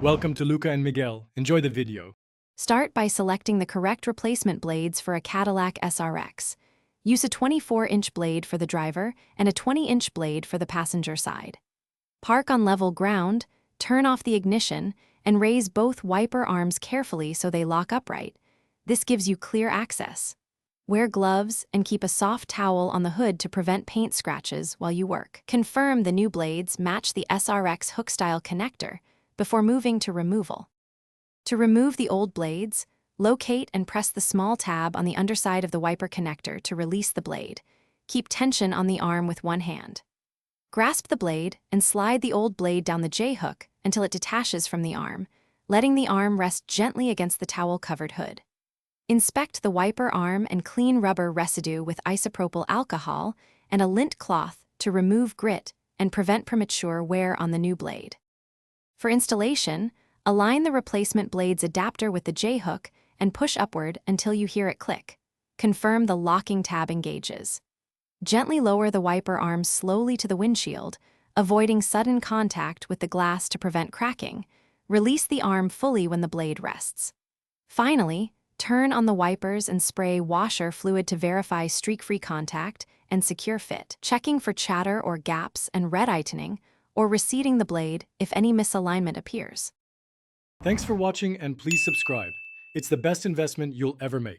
Welcome to Luca and Miguel. Enjoy the video. Start by selecting the correct replacement blades for a Cadillac SRX. Use a 24-inch blade for the driver and a 20-inch blade for the passenger side. Park on level ground, turn off the ignition, and raise both wiper arms carefully so they lock upright. This gives you clear access. Wear gloves and keep a soft towel on the hood to prevent paint scratches while you work. Confirm the new blades match the SRX hook-style connector before moving to removal. To remove the old blades, locate and press the small tab on the underside of the wiper connector to release the blade. Keep tension on the arm with one hand. Grasp the blade and slide the old blade down the J-hook until it detaches from the arm, letting the arm rest gently against the towel-covered hood. Inspect the wiper arm and clean rubber residue with isopropyl alcohol and a lint cloth to remove grit and prevent premature wear on the new blade. For installation, align the replacement blade's adapter with the J-hook and push upward until you hear it click. Confirm the locking tab engages. Gently lower the wiper arm slowly to the windshield, avoiding sudden contact with the glass to prevent cracking. Release the arm fully when the blade rests. Finally, turn on the wipers and spray washer fluid to verify streak-free contact and secure fit, checking for chatter or gaps and red-lightening, or reseating the blade if any misalignment appears. Thanks for watching and please subscribe. It's the best investment you'll ever make.